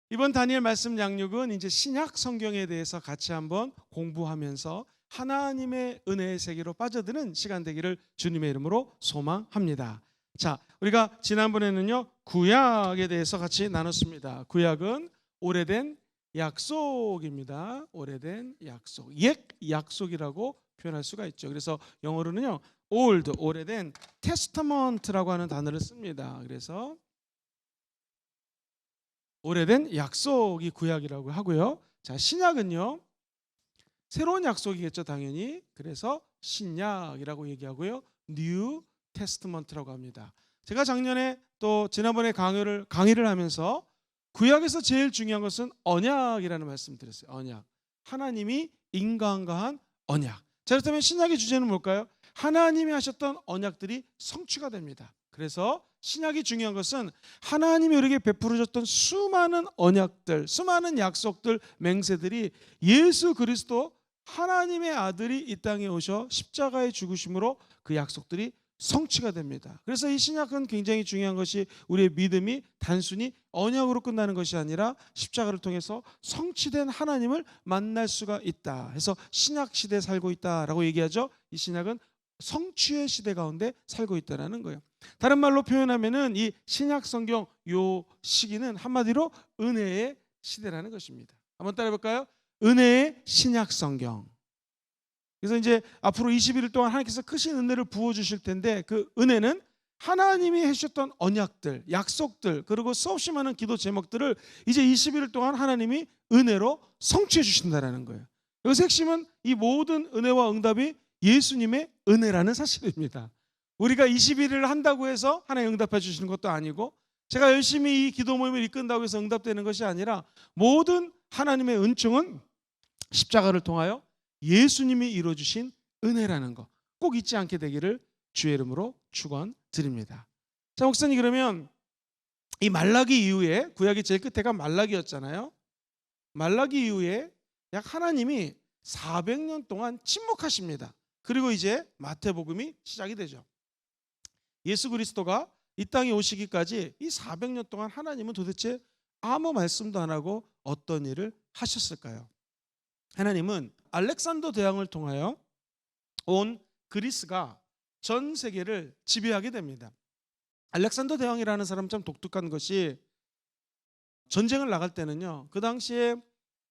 이번 다니엘 말씀 양육은 이제 신약 성경에 대해서 같이 한번 공부하면서 하나님의 은혜의 세계로 빠져드는 시간 되기를 주님의 이름으로 소망합니다. 자, 우리가 지난번에는요 구약에 대해서 같이 나눴습니다. 구약은 오래된 약속입니다. 오래된 약속, 옛 약속이라고 표현할 수가 있죠. 그래서 영어로는요 old, 오래된 testament라고 하는 단어를 씁니다. 그래서 오래된 약속이 구약이라고 하고요. 자, 신약은요 새로운 약속이겠죠, 당연히. 그래서 신약이라고 얘기하고요. New Testament라고 합니다. 제가 작년에 또 지난번에 강의를 하면서 구약에서 제일 중요한 것은 언약이라는 말씀을 드렸어요. 언약. 하나님이 인간과 한 언약. 자, 그렇다면 신약의 주제는 뭘까요? 하나님이 하셨던 언약들이 성취가 됩니다. 그래서 신약이 중요한 것은 하나님이 우리에게 베풀어 줬던 수많은 언약들, 수많은 약속들, 맹세들이 예수 그리스도 하나님의 아들이 이 땅에 오셔 십자가의 죽으심으로 그 약속들이 성취가 됩니다. 그래서 이 신약은 굉장히 중요한 것이 우리의 믿음이 단순히 언약으로 끝나는 것이 아니라 십자가를 통해서 성취된 하나님을 만날 수가 있다 해서 신약 시대에 살고 있다라고 얘기하죠. 이 신약은 성취의 시대 가운데 살고 있다는 거예요. 다른 말로 표현하면은 이 신약 성경 요 시기는 한마디로 은혜의 시대라는 것입니다. 한번 따라해 볼까요? 은혜의 신약 성경. 그래서 이제 앞으로 21일 동안 하나님께서 크신 은혜를 부어 주실 텐데 그 은혜는 하나님이 해주셨던 언약들, 약속들, 그리고 수없이 많은 기도 제목들을 이제 21일 동안 하나님이 은혜로 성취해 주신다는 거예요. 여기서 핵심은 이 모든 은혜와 응답이 예수님의 은혜라는 사실입니다. 우리가 21일을 한다고 해서 하나님 응답해 주시는 것도 아니고, 제가 열심히 이 기도 모임을 이끈다고 해서 응답되는 것이 아니라, 모든 하나님의 은총은 십자가를 통하여 예수님이 이루어주신 은혜라는 거 꼭 잊지 않게 되기를 주의 이름으로 축원드립니다. 자, 목사님, 그러면 이 말라기 이후에, 구약의 제일 끝에가 말라기였잖아요. 말라기 이후에 약 하나님이 400년 동안 침묵하십니다. 그리고 이제 마태복음이 시작이 되죠. 예수 그리스도가 이 땅에 오시기까지 이 400년 동안 하나님은 도대체 아무 말씀도 안 하고 어떤 일을 하셨을까요? 하나님은 알렉산더 대왕을 통하여 온 그리스가 전 세계를 지배하게 됩니다. 알렉산더 대왕이라는 사람 참 독특한 것이, 전쟁을 나갈 때는요 그 당시에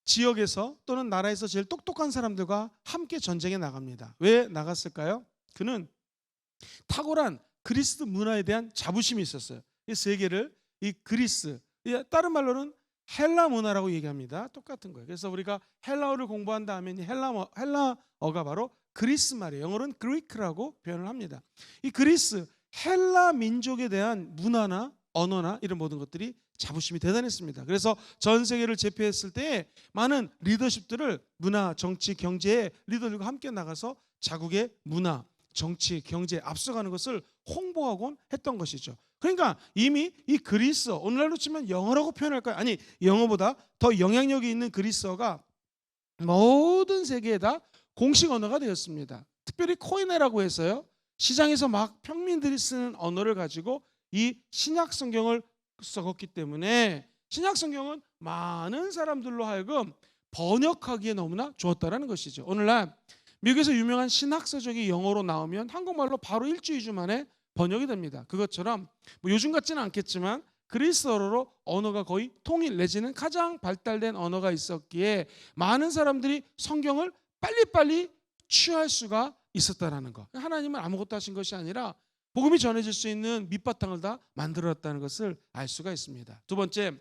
지역에서 또는 나라에서 제일 똑똑한 사람들과 함께 전쟁에 나갑니다. 왜 나갔을까요? 그는 탁월한 그리스 문화에 대한 자부심이 있었어요. 이 세계를, 이 그리스, 다른 말로는 헬라 문화라고 얘기합니다. 똑같은 거예요. 그래서 우리가 헬라어를 공부한다 하면 헬라어가 바로 그리스 말이에요. 영어로는 그리크라고 표현을 합니다. 이 그리스, 헬라 민족에 대한 문화나 언어나 이런 모든 것들이 자부심이 대단했습니다. 그래서 전 세계를 제패했을 때 많은 리더십들을 문화, 정치, 경제의 리더들과 함께 나가서 자국의 문화, 정치, 경제에 앞서가는 것을 홍보하곤 했던 것이죠. 그러니까 이미 이 그리스어, 오늘날로 치면 영어라고 표현할까요? 아니, 영어보다 더 영향력이 있는 그리스어가 모든 세계에다 공식 언어가 되었습니다. 특별히 코이네라고 해서요, 시장에서 막 평민들이 쓰는 언어를 가지고 이 신약 성경을 써갔기 때문에 신약 성경은 많은 사람들로 하여금 번역하기에 너무나 좋았다라는 것이죠. 오늘날 미국에서 유명한 신학 서적이 영어로 나오면 한국말로 바로 일주일 주 만에 번역이 됩니다. 그것처럼 뭐 요즘 같지는 않겠지만 그리스어로 언어가 거의 통일 내지는 가장 발달된 언어가 있었기에 많은 사람들이 성경을 빨리빨리 취할 수가 있었다라는 거. 하나님은 아무것도 하신 것이 아니라 복음이 전해질 수 있는 밑바탕을 다 만들었다는 것을 알 수가 있습니다. 두 번째,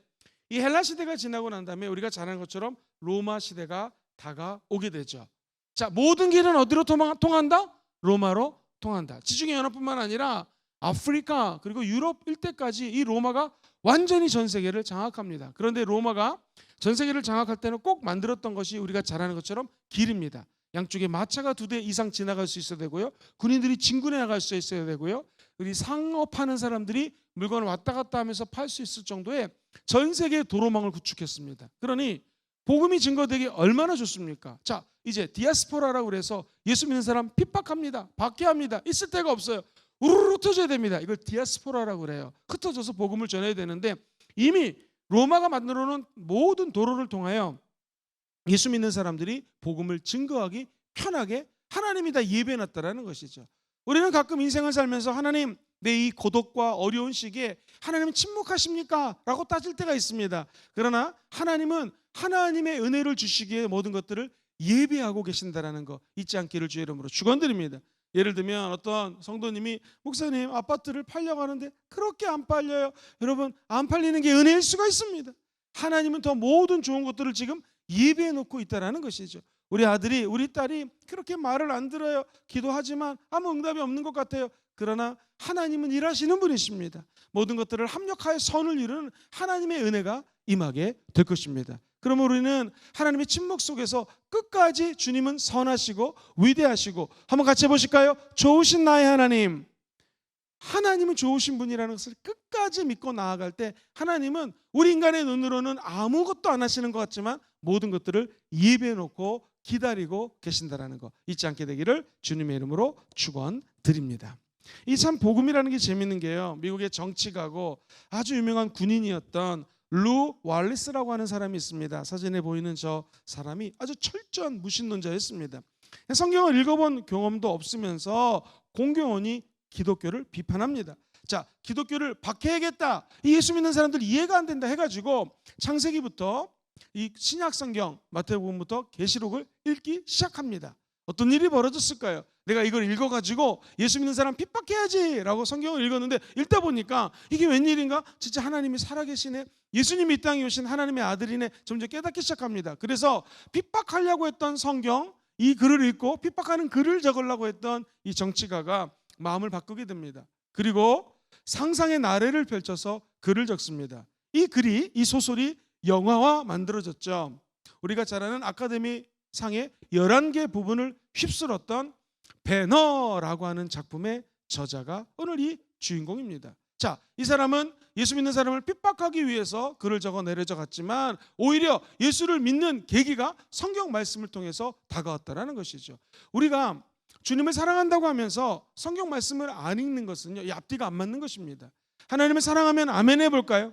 이 헬라 시대가 지나고 난 다음에 우리가 잘 아는 것처럼 로마 시대가 다가오게 되죠. 자, 모든 길은 어디로 통한다? 로마로 통한다. 지중해 연합뿐만 아니라 아프리카 그리고 유럽 일대까지 이 로마가 완전히 전 세계를 장악합니다. 그런데 로마가 전 세계를 장악할 때는 꼭 만들었던 것이 우리가 잘 아는 것처럼 길입니다. 양쪽에 마차가 2대 이상 지나갈 수 있어야 되고요. 군인들이 진군해 나갈 수 있어야 되고요. 우리 상업하는 사람들이 물건을 왔다 갔다 하면서 팔 수 있을 정도의 전 세계 도로망을 구축했습니다. 그러니 복음이 증거되기 얼마나 좋습니까? 자, 이제 디아스포라라고 그래서 예수 믿는 사람 핍박합니다. 박해합니다. 있을 데가 없어요. 우르르 흩어져야 됩니다. 이걸 디아스포라라고 그래요. 흩어져서 복음을 전해야 되는데 이미 로마가 만들어 놓은 모든 도로를 통하여 예수 믿는 사람들이 복음을 증거하기 편하게 하나님이 다 예배해 놨다라는 것이죠. 우리는 가끔 인생을 살면서 하나님, 내 이 고독과 어려운 시기에 하나님은 침묵하십니까? 라고 따질 때가 있습니다. 그러나 하나님은 하나님의 은혜를 주시기에 모든 것들을 예배하고 계신다라는 거 잊지 않기를 주의 이름으로 축원드립니다. 예를 들면 어떤 성도님이 목사님 아파트를 팔려고 하는데 그렇게 안 팔려요. 여러분, 안 팔리는 게 은혜일 수가 있습니다. 하나님은 더 모든 좋은 것들을 지금 예배해 놓고 있다라는 것이죠. 우리 아들이 우리 딸이 그렇게 말을 안 들어요. 기도하지만 아무 응답이 없는 것 같아요. 그러나 하나님은 일하시는 분이십니다. 모든 것들을 합력하여 선을 이루는 하나님의 은혜가 임하게 될 것입니다. 그러면 우리는 하나님의 침묵 속에서 끝까지 주님은 선하시고 위대하시고, 한번 같이 해보실까요? 좋으신 나의 하나님, 하나님은 좋으신 분이라는 것을 끝까지 믿고 나아갈 때 하나님은 우리 인간의 눈으로는 아무것도 안 하시는 것 같지만 모든 것들을 예배해 놓고 기다리고 계신다라는 거 잊지 않게 되기를 주님의 이름으로 축원드립니다. 이 참 복음이라는 게 재밌는 게요, 미국의 정치가고 아주 유명한 군인이었던 루 왈리스라고 하는 사람이 있습니다. 사진에 보이는 저 사람이 아주 철저한 무신론자였습니다. 성경을 읽어본 경험도 없으면서 공경원이 기독교를 비판합니다. 자, 기독교를 박해야겠다, 이 예수 믿는 사람들 이해가 안 된다 해가지고 창세기부터 이 신약 성경 마태복음부터 계시록을 읽기 시작합니다. 어떤 일이 벌어졌을까요? 내가 이걸 읽어가지고 예수 믿는 사람 핍박해야지 라고 성경을 읽었는데 읽다 보니까 이게 웬일인가? 진짜 하나님이 살아계시네, 예수님이 이 땅에 오신 하나님의 아들이네, 점점 깨닫기 시작합니다. 그래서 핍박하려고 했던 성경, 이 글을 읽고 핍박하는 글을 적으려고 했던 이 정치가가 마음을 바꾸게 됩니다. 그리고 상상의 나래를 펼쳐서 글을 적습니다. 이 글이, 이 소설이 영화화 만들어졌죠. 우리가 잘 아는 아카데미 상의 11개 부분을 휩쓸었던 배너라고 하는 작품의 저자가 오늘 이 주인공입니다. 자, 이 사람은 예수 믿는 사람을 핍박하기 위해서 글을 적어 내려져 갔지만 오히려 예수를 믿는 계기가 성경 말씀을 통해서 다가왔다라는 것이죠. 우리가 주님을 사랑한다고 하면서 성경 말씀을 안 읽는 것은요, 이 앞뒤가 안 맞는 것입니다. 하나님을 사랑하면 아멘 해볼까요?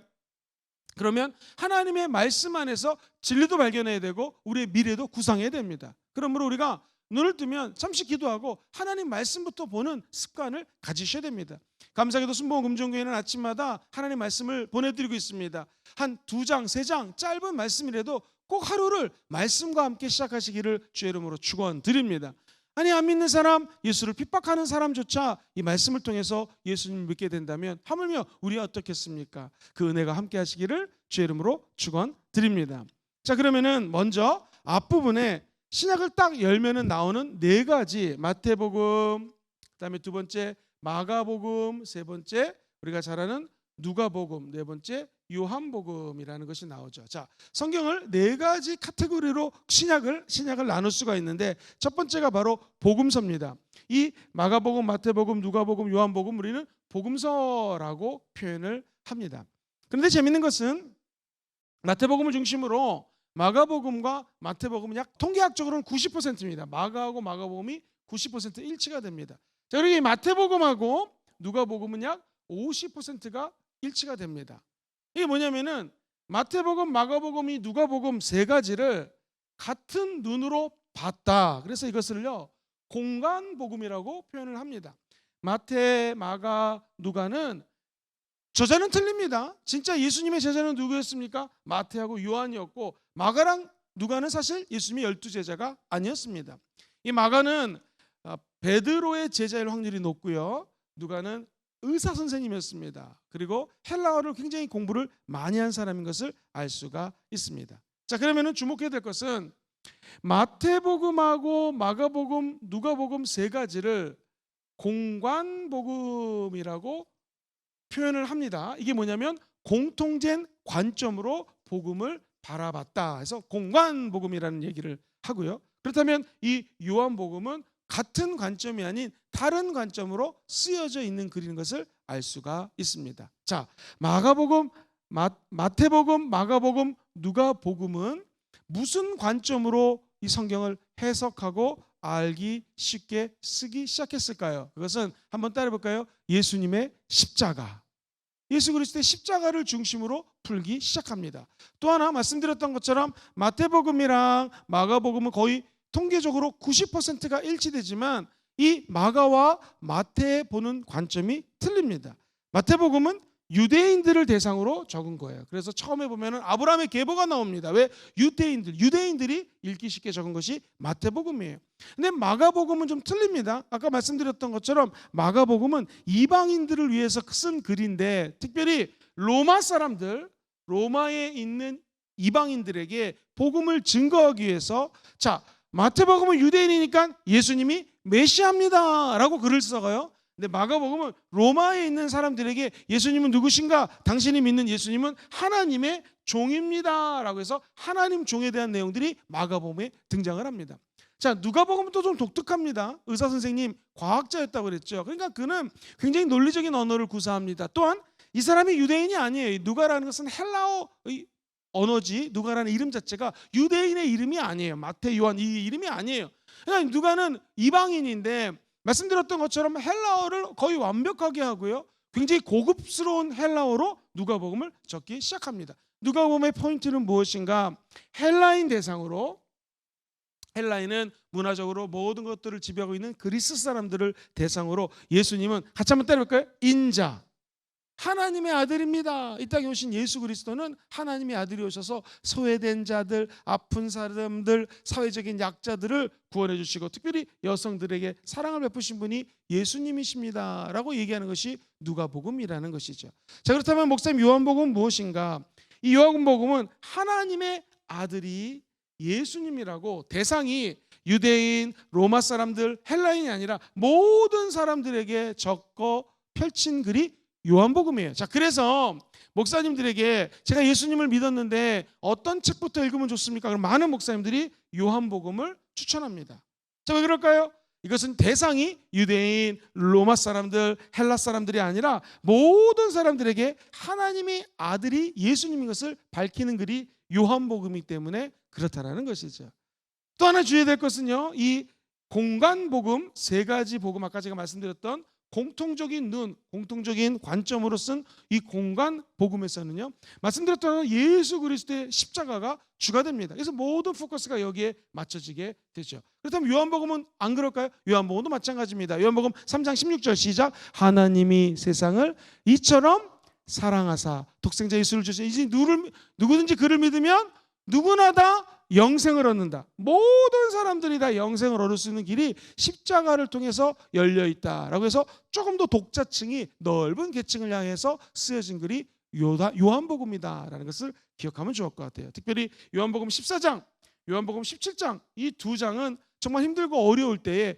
그러면 하나님의 말씀 안에서 진리도 발견해야 되고 우리의 미래도 구상해야 됩니다. 그러므로 우리가 눈을 뜨면 잠시 기도하고 하나님 말씀부터 보는 습관을 가지셔야 됩니다. 감사하게도 순복음 금종교회는 아침마다 하나님 말씀을 보내드리고 있습니다. 한 2장, 3장 짧은 말씀이라도 꼭 하루를 말씀과 함께 시작하시기를 주의 이름으로 축원드립니다. 아니, 안 믿는 사람, 예수를 핍박하는 사람조차 이 말씀을 통해서 예수님을 믿게 된다면 하물며 우리가 어떻겠습니까? 그 은혜가 함께 하시기를 주의 이름으로 축원드립니다. 자, 그러면은 먼저 앞부분에 신약을 딱 열면은 나오는 4가지, 마태복음, 그다음에 2번째 마가복음, 3번째 우리가 잘 아는 누가복음, 4번째 요한복음이라는 것이 나오죠. 자, 성경을 4가지 카테고리로 신약을 나눌 수가 있는데 첫 번째가 바로 복음서입니다. 이 마가복음, 마태복음, 누가복음, 요한복음 우리는 복음서라고 표현을 합니다. 그런데 재밌는 것은 마태복음을 중심으로 마가복음과 마태복음은 약 통계학적으로는 90%입니다. 마가하고 마가복음이 90% 일치가 됩니다. 자, 그리고 이 마태복음하고 누가복음은 약 50%가 일치가 됩니다. 이게 뭐냐면은 마태복음, 마가복음이 누가복음 3가지를 같은 눈으로 봤다. 그래서 이것을요 공간복음이라고 표현을 합니다. 마태, 마가, 누가는 저자는 틀립니다. 진짜 예수님의 제자는 누구였습니까? 마태하고 요한이었고, 마가랑 누가는 사실 예수님의 12제자가 아니었습니다. 이 마가는 베드로의 제자일 확률이 높고요, 누가는 의사 선생님이었습니다. 그리고 헬라어를 굉장히 공부를 많이 한 사람인 것을 알 수가 있습니다. 자, 그러면은 주목해야 될 것은 마태복음하고 마가복음, 누가복음 3가지를 공관복음이라고 표현을 합니다. 이게 뭐냐면 공통된 관점으로 복음을 바라봤다 해서 공관복음이라는 얘기를 하고요. 그렇다면 이 요한복음은 같은 관점이 아닌 다른 관점으로 쓰여져 있는 글인 것을 알 수가 있습니다. 자, 마가복음, 마태복음, 마가복음, 누가복음은 무슨 관점으로 이 성경을 해석하고 알기 쉽게 쓰기 시작했을까요? 그것은 한번 따라해볼까요? 예수님의 십자가, 예수 그리스도의 십자가를 중심으로 풀기 시작합니다. 또 하나 말씀드렸던 것처럼 마태복음이랑 마가복음은 거의 통계적으로 90%가 일치되지만 이 마가와 마태에 보는 관점이 틀립니다. 마태복음은 유대인들을 대상으로 적은 거예요. 그래서 처음에 보면은 아브라함의 계보가 나옵니다. 왜? 유대인들이 읽기 쉽게 적은 것이 마태복음이에요. 근데 마가복음은 좀 틀립니다. 아까 말씀드렸던 것처럼 마가복음은 이방인들을 위해서 쓴 글인데, 특별히 로마 사람들, 로마에 있는 이방인들에게 복음을 증거하기 위해서, 자, 마태복음은 유대인이니까 예수님이 메시아입니다 라고 글을 써가요. 근데 마가복음은 로마에 있는 사람들에게 예수님은 누구신가? 당신이 믿는 예수님은 하나님의 종입니다 라고 해서 하나님 종에 대한 내용들이 마가복음에 등장을 합니다. 자, 누가복음은 또 좀 독특합니다. 의사 선생님, 과학자였다고 그랬죠. 그러니까 그는 굉장히 논리적인 언어를 구사합니다. 또한 이 사람이 유대인이 아니에요. 누가라는 것은 헬라어의 언어지, 누가라는 이름 자체가 유대인의 이름이 아니에요. 마태, 요한 이 이름이 아니에요. 그러니까 누가는 이방인인데 말씀드렸던 것처럼 헬라어를 거의 완벽하게 하고요, 굉장히 고급스러운 헬라어로 누가복음을 적기 시작합니다. 누가복음의 포인트는 무엇인가? 헬라인 대상으로, 헬라인은 문화적으로 모든 것들을 지배하고 있는 그리스 사람들을 대상으로 예수님은 같이 한번 때려볼까요? 인자, 하나님의 아들입니다. 이 땅에 오신 예수 그리스도는 하나님의 아들이 오셔서 소외된 자들, 아픈 사람들, 사회적인 약자들을 구원해 주시고 특별히 여성들에게 사랑을 베푸신 분이 예수님이십니다 라고 얘기하는 것이 누가복음이라는 것이죠. 자, 그렇다면 목사님, 요한복음은 무엇인가? 이 요한복음은 하나님의 아들이 예수님이라고 대상이 유대인, 로마 사람들, 헬라인이 아니라 모든 사람들에게 적어 펼친 글이 요한복음이에요. 자, 그래서 목사님들에게 제가 예수님을 믿었는데 어떤 책부터 읽으면 좋습니까? 그럼 많은 목사님들이 요한복음을 추천합니다. 자, 왜 그럴까요? 이것은 대상이 유대인, 로마 사람들, 헬라 사람들이 아니라 모든 사람들에게 하나님의 아들이 예수님인 것을 밝히는 글이 요한복음이기 때문에 그렇다라는 것이죠. 또 하나 주의해야 될 것은요, 이 공간복음, 세 가지 복음, 아까 제가 말씀드렸던 공통적인 눈, 공통적인 관점으로 쓴 이 공간 복음에서는요, 말씀드렸던 예수 그리스도의 십자가가 주가 됩니다. 그래서 모든 포커스가 여기에 맞춰지게 되죠. 그렇다면 요한복음은 안 그럴까요? 요한복음도 마찬가지입니다. 요한복음 3장 16절 시작. 하나님이 세상을 이처럼 사랑하사 독생자 예수를 주시니 이제 누구든지 그를 믿으면 누구나 다 영생을 얻는다. 모든 사람들이 다 영생을 얻을 수 있는 길이 십자가를 통해서 열려 있다라고 해서 조금 더 독자층이 넓은 계층을 향해서 쓰여진 글이 요한복음이다라는 것을 기억하면 좋을 것 같아요. 특별히 요한복음 14장, 요한복음 17장 이 두 장은 정말 힘들고 어려울 때에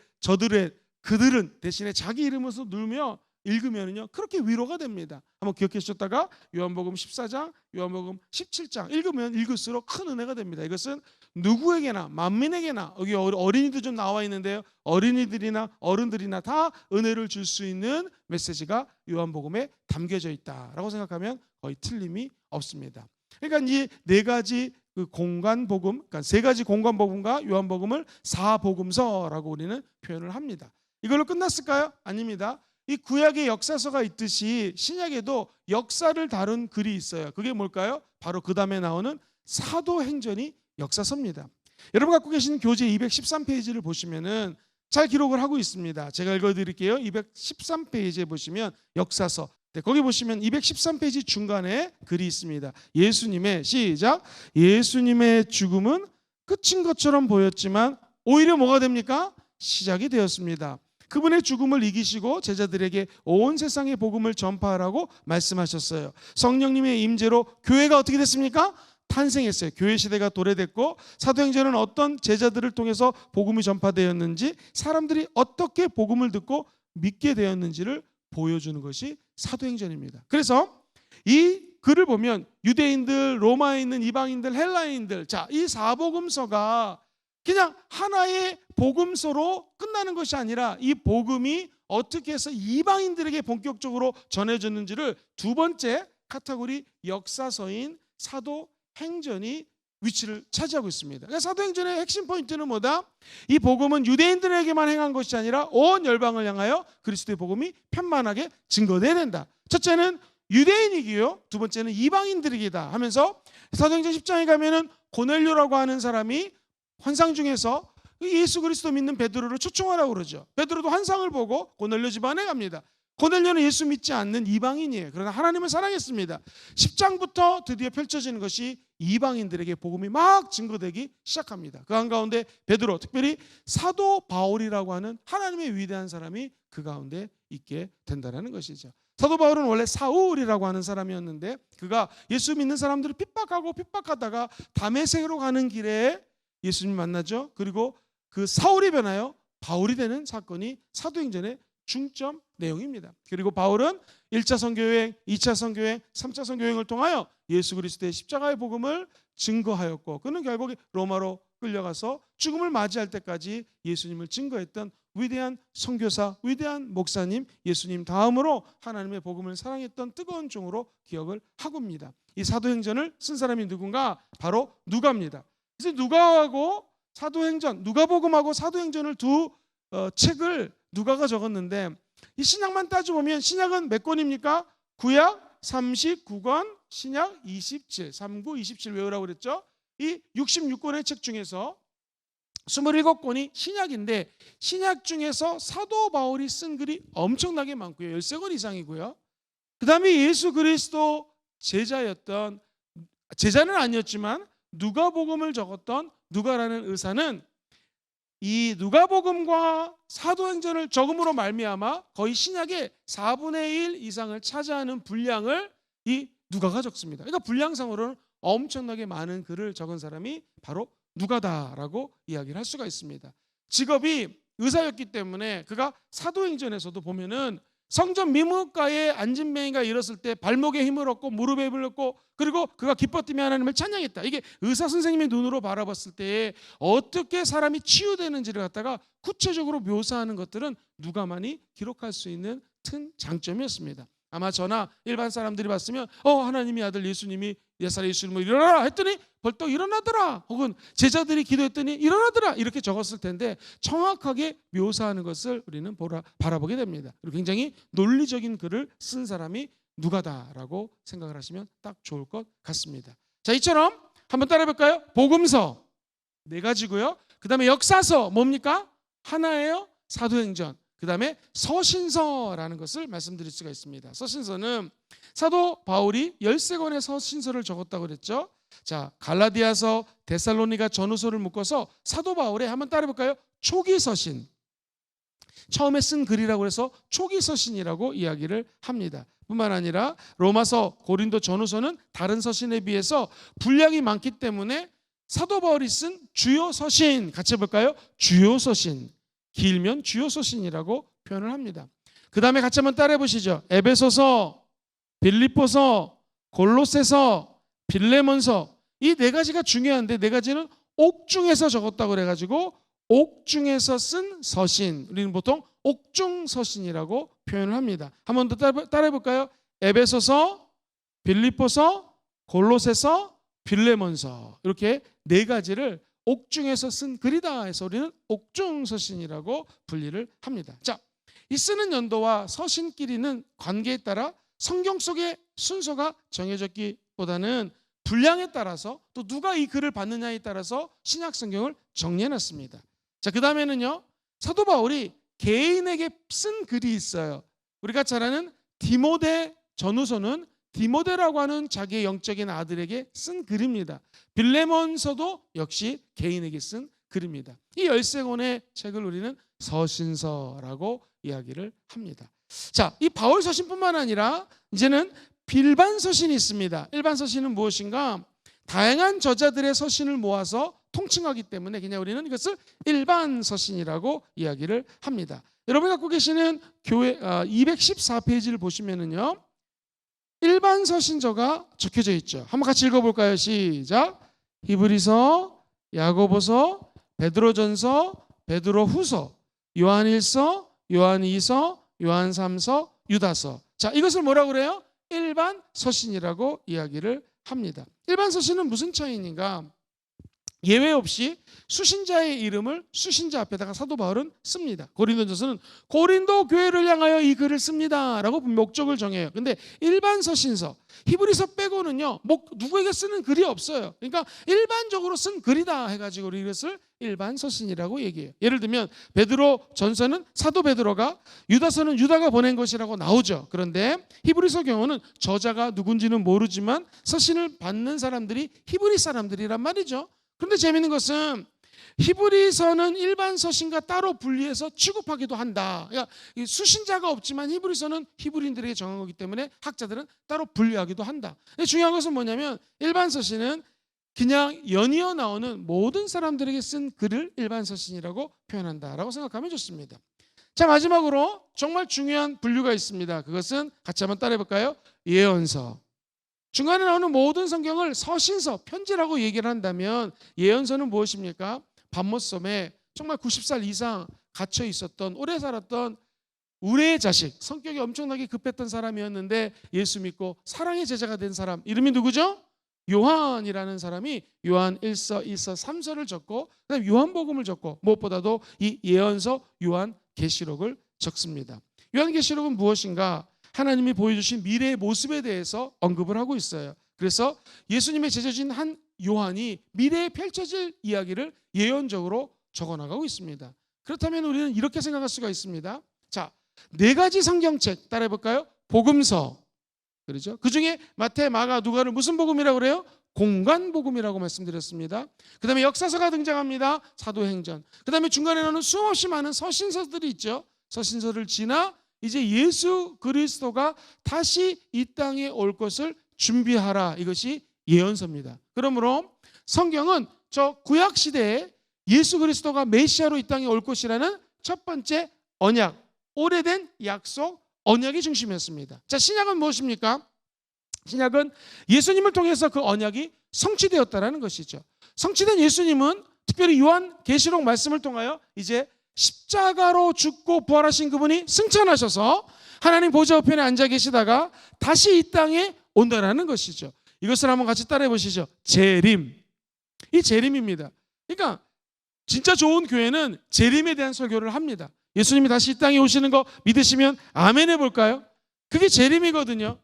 그들은 대신에 자기 이름으로 누르며 읽으면요 그렇게 위로가 됩니다. 한번 기억해 주셨다가 요한복음 14장, 요한복음 17장 읽으면 읽을수록 큰 은혜가 됩니다. 이것은 누구에게나, 만민에게나, 여기 어린이도 좀 나와 있는데요, 어린이들이나 어른들이나 다 은혜를 줄 수 있는 메시지가 요한복음에 담겨져 있다라고 생각하면 거의 틀림이 없습니다. 그러니까 이 네 가지 그 공간복음, 그러니까 세 가지 공간복음과 요한복음을 사복음서라고 우리는 표현을 합니다. 이걸로 끝났을까요? 아닙니다. 이 구약의 역사서가 있듯이 신약에도 역사를 다룬 글이 있어요. 그게 뭘까요? 바로 그 다음에 나오는 사도행전이 역사서입니다. 여러분 갖고 계신 교재 213페이지를 보시면은 잘 기록을 하고 있습니다. 제가 읽어드릴게요. 213페이지에 보시면 역사서, 네, 거기 보시면 213페이지 중간에 글이 있습니다. 예수님의 시작. 예수님의 죽음은 끝인 것처럼 보였지만 오히려 뭐가 됩니까? 시작이 되었습니다. 그분의 죽음을 이기시고 제자들에게 온 세상의 복음을 전파하라고 말씀하셨어요. 성령님의 임재로 교회가 어떻게 됐습니까? 탄생했어요. 교회 시대가 도래됐고 사도행전은 어떤 제자들을 통해서 복음이 전파되었는지, 사람들이 어떻게 복음을 듣고 믿게 되었는지를 보여주는 것이 사도행전입니다. 그래서 이 글을 보면 유대인들, 로마에 있는 이방인들, 헬라인들, 자, 이 사복음서가 그냥 하나의 복음서로 끝나는 것이 아니라 이 복음이 어떻게 해서 이방인들에게 본격적으로 전해졌는지를 두 번째 카테고리 역사서인 사도행전이 위치를 차지하고 있습니다. 그러니까 사도행전의 핵심 포인트는 뭐다? 이 복음은 유대인들에게만 행한 것이 아니라 온 열방을 향하여 그리스도의 복음이 편만하게 증거돼야 된다. 첫째는 유대인이기요 두 번째는 이방인들이기다 하면서 사도행전 10장에 가면은 고넬료라고 하는 사람이 환상 중에서 예수 그리스도 믿는 베드로를 초청하라고 그러죠. 베드로도 환상을 보고 고넬료 집안에 갑니다. 고넬료는 예수 믿지 않는 이방인이에요. 그러나 하나님을 사랑했습니다. 10장부터 드디어 펼쳐지는 것이 이방인들에게 복음이 막 증거되기 시작합니다. 그 한가운데 베드로, 특별히 사도 바울이라고 하는 하나님의 위대한 사람이 그 가운데 있게 된다는 것이죠. 사도 바울은 원래 사울이라고 하는 사람이었는데 그가 예수 믿는 사람들을 핍박하다가 다메섹으로 가는 길에 예수님 만나죠. 그리고 그 사울이 변하여 바울이 되는 사건이 사도행전의 중점 내용입니다. 그리고 바울은 1차 선교여행, 2차 선교여행, 3차 선교여행을 통하여 예수 그리스도의 십자가의 복음을 증거하였고 그는 결국 로마로 끌려가서 죽음을 맞이할 때까지 예수님을 증거했던 위대한 선교사, 위대한 목사님, 예수님 다음으로 하나님의 복음을 사랑했던 뜨거운 종으로 기억을 하고 있습니다. 이 사도행전을 쓴 사람이 누군가? 바로 누가입니다. 그래서 누가하고 사도행전, 누가복음하고 사도행전을 두 책을 누가가 적었는데 이 신약만 따져보면 신약은 몇 권입니까? 구약 39권, 신약 27, 39, 27 외우라고 그랬죠. 이 66권의 책 중에서 27권이 신약인데 신약 중에서 사도 바울이 쓴 글이 엄청나게 많고요. 13권 이상이고요. 그 다음에 예수 그리스도 제자는 아니었지만 누가복음을 적었던 누가라는 의사는 이 누가복음과 사도행전을 적음으로 말미암아 거의 신약의 4분의 1 이상을 차지하는 분량을 이 누가가 적습니다. 그러니까 분량상으로는 엄청나게 많은 글을 적은 사람이 바로 누가다라고 이야기를 할 수가 있습니다. 직업이 의사였기 때문에 그가 사도행전에서도 보면은 성전 미문가에 앉은 맹이가 일었을 때 발목에 힘을 얻고 무릎에 힘을 얻고 그리고 그가 기뻐뜨리며 하나님을 찬양했다. 이게 의사 선생님의 눈으로 바라봤을 때 어떻게 사람이 치유되는지를 갖다가 구체적으로 묘사하는 것들은 누가만이 기록할 수 있는 큰 장점이었습니다. 아마 저나 일반 사람들이 봤으면 하나님의 아들 예수님이 옛사람 예수님을 일어나라 했더니 벌떡 일어나더라, 혹은 제자들이 기도했더니 일어나더라 이렇게 적었을 텐데 정확하게 묘사하는 것을 우리는 바라보게 됩니다. 그리고 굉장히 논리적인 글을 쓴 사람이 누가다라고 생각을 하시면 딱 좋을 것 같습니다. 자, 이처럼 한번 따라해볼까요? 복음서 4가지고요. 그 다음에 역사서 뭡니까? 하나예요. 사도행전. 그 다음에 서신서라는 것을 말씀드릴 수가 있습니다. 서신서는 사도 바울이 13권의 서신서를 적었다고 그랬죠. 자, 갈라디아서, 데살로니가 전후서를 묶어서 사도 바울의 한번 따라해볼까요? 초기 서신. 처음에 쓴 글이라고 해서 초기 서신이라고 이야기를 합니다. 뿐만 아니라 로마서, 고린도 전후서는 다른 서신에 비해서 분량이 많기 때문에 사도 바울이 쓴 주요 서신, 같이 해볼까요? 주요 서신. 길면 주요 서신이라고 표현을 합니다. 그 다음에 같이 한번 따라해 보시죠. 에베소서, 빌립보서, 골로새서, 빌레몬서. 이 4가지가 중요한데 4가지는 옥중에서 적었다고 그래가지고 옥중에서 쓴 서신, 우리는 보통 옥중서신이라고 표현을 합니다. 한 번 더 따라해 볼까요? 에베소서, 빌립보서, 골로새서, 빌레몬서. 이렇게 4가지를 옥중에서 쓴 글이다 해서 우리는 옥중서신이라고 분리를 합니다. 자, 이 쓰는 연도와 서신끼리는 관계에 따라 성경 속의 순서가 정해졌기보다는 분량에 따라서 또 누가 이 글을 받느냐에 따라서 신약 성경을 정리해놨습니다. 자, 그 다음에는요, 사도 바울이 개인에게 쓴 글이 있어요. 우리가 잘 아는 디모데 전후서는 디모데라고 하는 자기의 영적인 아들에게 쓴 글입니다. 빌레몬서도 역시 개인에게 쓴 글입니다. 이 13권의 책을 우리는 서신서라고 이야기를 합니다. 자, 이 바울 서신뿐만 아니라 이제는 일반 서신이 있습니다. 일반 서신은 무엇인가? 다양한 저자들의 서신을 모아서 통칭하기 때문에 그냥 우리는 이것을 일반 서신이라고 이야기를 합니다. 여러분이 갖고 계시는 교회 214페이지를 보시면은요, 일반 서신서가 적혀져 있죠. 한번 같이 읽어볼까요? 시작. 히브리서, 야고보서, 베드로전서, 베드로후서, 요한일서, 요한이서, 요한삼서, 유다서. 자, 이것을 뭐라고 그래요? 일반 서신이라고 이야기를 합니다. 일반 서신은 무슨 차이인가? 예외 없이 수신자의 이름을 수신자 앞에다가 사도 바울은 씁니다. 고린도전서는 고린도 교회를 향하여 이 글을 씁니다라고 목적을 정해요. 근데 일반 서신서 히브리서 빼고는요, 누구에게 쓰는 글이 없어요. 그러니까 일반적으로 쓴 글이다 해가지고 이것을 일반 서신이라고 얘기해요. 예를 들면 베드로 전서는 사도 베드로가, 유다서는 유다가 보낸 것이라고 나오죠. 그런데 히브리서 경우는 저자가 누군지는 모르지만 서신을 받는 사람들이 히브리 사람들이란 말이죠. 그런데 재미있는 것은 히브리서는 일반 서신과 따로 분리해서 취급하기도 한다. 그러니까 수신자가 없지만 히브리서는 히브리인들에게 정한 거기 때문에 학자들은 따로 분리하기도 한다. 근데 중요한 것은 뭐냐면 일반 서신은 그냥 연이어 나오는 모든 사람들에게 쓴 글을 일반 서신이라고 표현한다라고 생각하면 좋습니다. 자, 마지막으로 정말 중요한 분류가 있습니다. 그것은 같이 한번 따라해 볼까요? 예언서. 중간에 나오는 모든 성경을 서신서, 편지라고 얘기를 한다면 예언서는 무엇입니까? 밤못섬에 정말 90살 이상 갇혀 있었던, 오래 살았던 우레의 자식, 성격이 엄청나게 급했던 사람이었는데 예수 믿고 사랑의 제자가 된 사람, 이름이 누구죠? 요한이라는 사람이 요한 1서, 2서, 3서를 적고 그다음에 요한복음을 적고 무엇보다도 이 예언서 요한계시록을 적습니다. 요한계시록은 무엇인가? 하나님이 보여주신 미래의 모습에 대해서 언급을 하고 있어요. 그래서 예수님의 제자진 한 요한이 미래에 펼쳐질 이야기를 예언적으로 적어나가고 있습니다. 그렇다면 우리는 이렇게 생각할 수가 있습니다. 자, 4가지 성경책 따라해 볼까요? 복음서, 그렇죠? 그 중에 마태, 마가, 누가를 무슨 복음이라고 그래요? 공간 복음이라고 말씀드렸습니다. 그 다음에 역사서가 등장합니다. 사도행전. 그 다음에 중간에 나오는 수없이 많은 서신서들이 있죠. 서신서를 지나 이제 예수 그리스도가 다시 이 땅에 올 것을 준비하라. 이것이 예언서입니다. 그러므로 성경은 저 구약 시대에 예수 그리스도가 메시아로 이 땅에 올 것이라는 첫 번째 언약, 오래된 약속, 언약이 중심이었습니다. 자, 신약은 무엇입니까? 신약은 예수님을 통해서 그 언약이 성취되었다라는 것이죠. 성취된 예수님은 특별히 요한계시록 말씀을 통하여 이제 십자가로 죽고 부활하신 그분이 승천하셔서 하나님 보좌 우편에 앉아 계시다가 다시 이 땅에 온다라는 것이죠. 이것을 한번 같이 따라해 보시죠. 재림. 이 재림입니다. 그러니까 진짜 좋은 교회는 재림에 대한 설교를 합니다. 예수님이 다시 이 땅에 오시는 거 믿으시면 아멘 해볼까요? 그게 재림이거든요.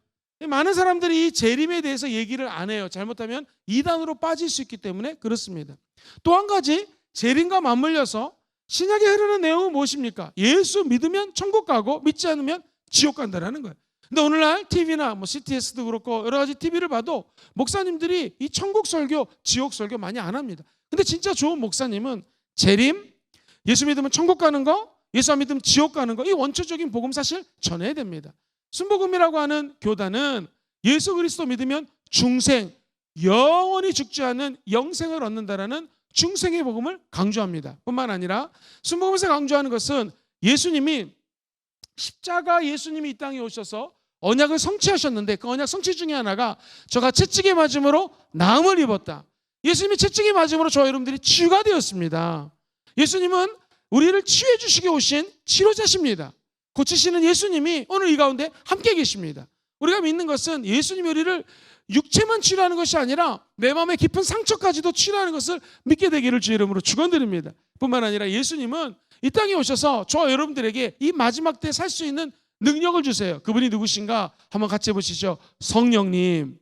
많은 사람들이 이 재림에 대해서 얘기를 안 해요. 잘못하면 이단으로 빠질 수 있기 때문에 그렇습니다. 또 한 가지, 재림과 맞물려서 신약에 흐르는 내용은 무엇입니까? 예수 믿으면 천국 가고 믿지 않으면 지옥 간다라는 거예요. 근데 오늘날 TV나 뭐 CTS도 그렇고 여러 가지 TV를 봐도 목사님들이 이 천국 설교, 지옥 설교 많이 안 합니다. 근데 진짜 좋은 목사님은 재림, 예수 믿으면 천국 가는 거, 예수 안 믿으면 지옥 가는 거, 이 원초적인 복음 사실 전해야 됩니다. 순복음이라고 하는 교단은 예수 그리스도 믿으면 중생, 영원히 죽지 않는 영생을 얻는다라는 중생의 복음을 강조합니다. 뿐만 아니라 순복음에서 강조하는 것은 예수님이 십자가, 예수님이 이 땅에 오셔서 언약을 성취하셨는데 그 언약 성취 중에 하나가 저가 채찍에 맞음으로 나음을 입었다. 예수님이 채찍에 맞음으로 저와 여러분들이 치유가 되었습니다. 예수님은 우리를 치유해 주시기 오신 치료자십니다. 고치시는 예수님이 오늘 이 가운데 함께 계십니다. 우리가 믿는 것은 예수님이 우리를 육체만 치료하는 것이 아니라 내 마음의 깊은 상처까지도 치료하는 것을 믿게 되기를 주의 이름으로 축원드립니다. 뿐만 아니라 예수님은 이 땅에 오셔서 저와 여러분들에게 이 마지막 때 살 수 있는 능력을 주세요. 그분이 누구신가? 한번 같이 해보시죠. 성령님.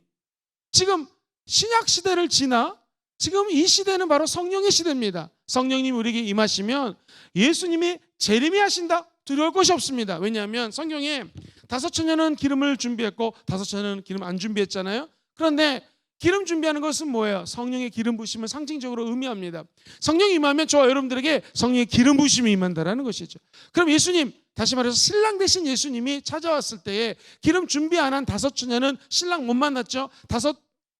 지금 신약 시대를 지나 지금 이 시대는 바로 성령의 시대입니다. 성령님이 우리에게 임하시면 예수님이 재림이 하신다? 두려울 것이 없습니다. 왜냐하면 성경에 5처녀는 기름을 준비했고 5처녀는 기름 안 준비했잖아요. 그런데 기름 준비하는 것은 뭐예요? 성령의 기름 부심을 상징적으로 의미합니다. 성령이 임하면 저와 여러분들에게 성령의 기름 부심이 임한다라는 것이죠. 그럼 예수님, 다시 말해서 신랑 되신 예수님이 찾아왔을 때에 기름 준비 안 한 5처녀는 신랑 못 만났죠. 5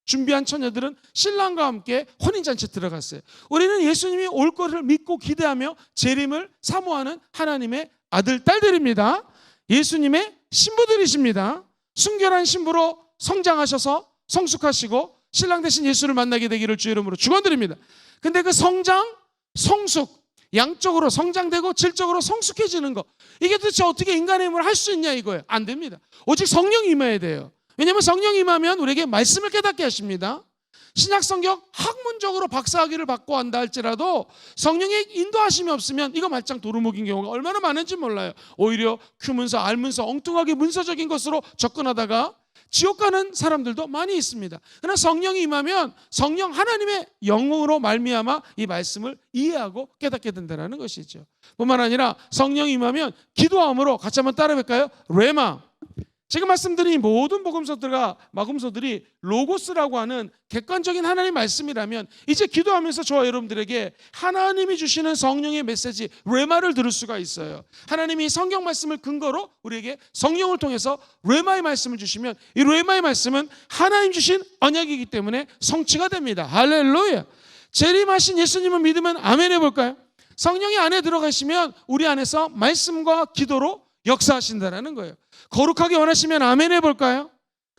준비한 처녀들은 신랑과 함께 혼인잔치에 들어갔어요. 우리는 예수님이 올 것을 믿고 기대하며 재림을 사모하는 하나님의 아들, 딸들입니다. 예수님의 신부들이십니다. 순결한 신부로 성장하셔서 성숙하시고 신랑 되신 예수를 만나게 되기를 주의 이름으로 축원드립니다. 근데 그 성장, 성숙, 양적으로 성장되고 질적으로 성숙해지는 거, 이게 도대체 어떻게 인간의 힘으로 할 수 있냐 이거예요. 안 됩니다. 오직 성령이 임해야 돼요. 왜냐하면 성령이 임하면 우리에게 말씀을 깨닫게 하십니다. 신약성경 학문적으로 박사학위를 받고 한다 할지라도 성령의 인도하심이 없으면 이거 말짱 도루묵인 경우가 얼마나 많은지 몰라요. 오히려 큐문서, 알문서, 엉뚱하게 문서적인 것으로 접근하다가 지옥 가는 사람들도 많이 있습니다. 그러나 성령이 임하면 성령 하나님의 영으로 말미암아 이 말씀을 이해하고 깨닫게 된다는 것이죠. 뿐만 아니라 성령이 임하면 기도함으로 같이 한번 따라 볼까요? 레마. 지금 말씀드린 모든 마금서들이 로고스라고 하는 객관적인 하나님의 말씀이라면 이제 기도하면서 저와 여러분들에게 하나님이 주시는 성령의 메시지 레마를 들을 수가 있어요. 하나님이 성경 말씀을 근거로 우리에게 성령을 통해서 레마의 말씀을 주시면 이 레마의 말씀은 하나님 주신 언약이기 때문에 성취가 됩니다. 할렐루야. 재림하신 예수님을 믿으면 아멘 해볼까요? 성령이 안에 들어가시면 우리 안에서 말씀과 기도로 역사하신다는 거예요. 거룩하게 원하시면 아멘 해볼까요?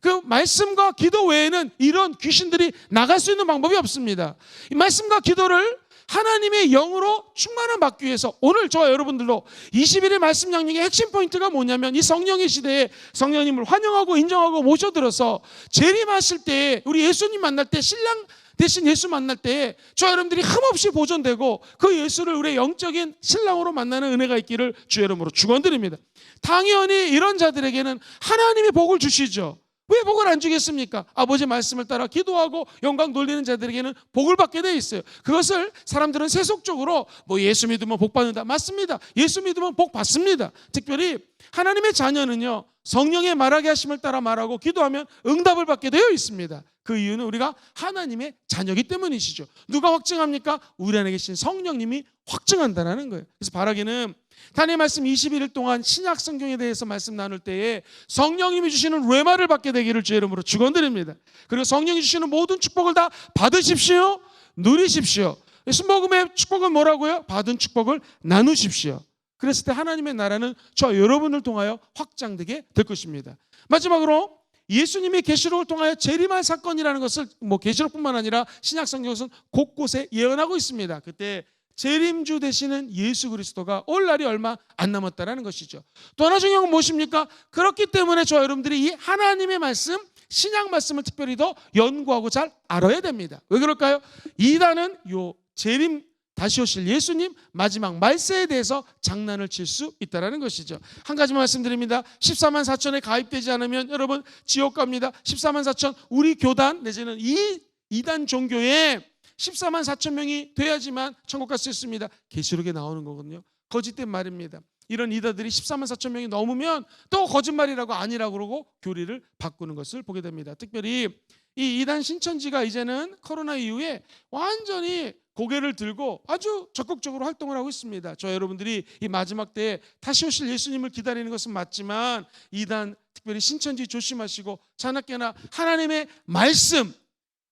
그 말씀과 기도 외에는 이런 귀신들이 나갈 수 있는 방법이 없습니다. 이 말씀과 기도를 하나님의 영으로 충만함 받기 위해서 오늘 저와 여러분들도 21일 말씀 양육의 핵심 포인트가 뭐냐면 이 성령의 시대에 성령님을 환영하고 인정하고 모셔들어서 재림하실 때 우리 예수님 만날 때 신랑 대신 예수 만날 때 저 여러분들이 흠없이 보존되고 그 예수를 우리의 영적인 신랑으로 만나는 은혜가 있기를 주의 이름으로 축원드립니다. 당연히 이런 자들에게는 하나님이 복을 주시죠. 왜 복을 안 주겠습니까? 아버지 말씀을 따라 기도하고 영광 돌리는 자들에게는 복을 받게 돼 있어요. 그것을 사람들은 세속적으로 뭐 예수 믿으면 복 받는다. 맞습니다. 예수 믿으면 복 받습니다. 특별히 하나님의 자녀는요 성령의 말하게 하심을 따라 말하고 기도하면 응답을 받게 되어 있습니다. 그 이유는 우리가 하나님의 자녀이기 때문이시죠. 누가 확증합니까? 우리 안에 계신 성령님이 확증한다는 거예요. 그래서 바라기는 단의 말씀 21일 동안 신약 성경에 대해서 말씀 나눌 때에 성령님이 주시는 레마를 받게 되기를 주의 이름으로 축원드립니다. 그리고 성령이 주시는 모든 축복을 다 받으십시오. 누리십시오. 순복음의 축복은 뭐라고요? 받은 축복을 나누십시오. 그랬을 때 하나님의 나라는 저 여러분을 통하여 확장되게 될 것입니다. 마지막으로 예수님이 계시록을 통하여 재림할 사건이라는 것을 뭐 계시록뿐만 아니라 신약 성경에서는 곳곳에 예언하고 있습니다. 그때 재림주 되시는 예수 그리스도가 올 날이 얼마 안 남았다는 것이죠. 또 하나 중요한 건 무엇입니까? 그렇기 때문에 저와 여러분들이 이 하나님의 말씀, 신약 말씀을 특별히 더 연구하고 잘 알아야 됩니다. 왜 그럴까요? 이단은 요 재림 다시 오실 예수님 마지막 말세에 대해서 장난을 칠 수 있다는 것이죠. 한 가지만 말씀드립니다. 14만 4천에 가입되지 않으면 여러분 지옥 갑니다. 14만 4천 우리 교단 내지는 이 이단 종교에 14만 4천 명이 돼야지만 천국 갈 수 있습니다. 계시록에 나오는 거거든요. 거짓된 말입니다. 이런 이단들이 14만 4천 명이 넘으면 또 거짓말이라고 아니라고 그러고 교리를 바꾸는 것을 보게 됩니다. 특별히 이 이단 신천지가 이제는 코로나 이후에 완전히 고개를 들고 아주 적극적으로 활동을 하고 있습니다. 저 여러분들이 이 마지막 때에 다시 오실 예수님을 기다리는 것은 맞지만 이단 특별히 신천지 조심하시고 자나깨나 하나님의 말씀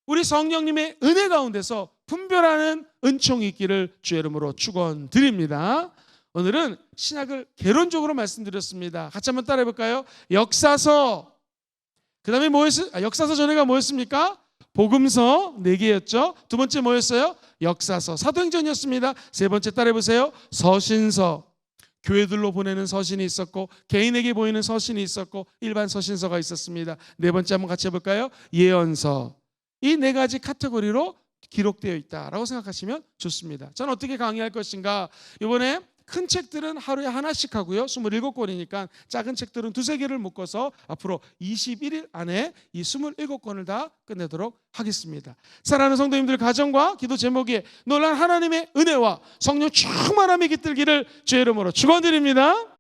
우리 성령님의 은혜 가운데서 분별하는 은총이 있기를 주의 이름으로 축원드립니다. 오늘은 신약을 개론적으로 말씀드렸습니다. 같이 한번 따라해 볼까요? 역사서 그 다음에 뭐였어요? 역사서 전에가 뭐였습니까? 복음서 4개였죠. 두 번째 뭐였어요? 역사서 사도행전이었습니다. 세 번째 따라해 보세요. 서신서 교회들로 보내는 서신이 있었고 개인에게 보이는 서신이 있었고 일반 서신서가 있었습니다. 네 번째 한번 같이 해볼까요? 예언서. 이 네 가지 카테고리로 기록되어 있다라고 생각하시면 좋습니다. 저는 어떻게 강의할 것인가? 이번에 큰 책들은 하루에 하나씩 하고요. 27권이니까 작은 책들은 2-3개를 묶어서 앞으로 21일 안에 이 27권을 다 끝내도록 하겠습니다. 사랑하는 성도님들 가정과 기도 제목에 놀란 하나님의 은혜와 성령 충만함이 깃들기를 주의 이름으로 축원드립니다.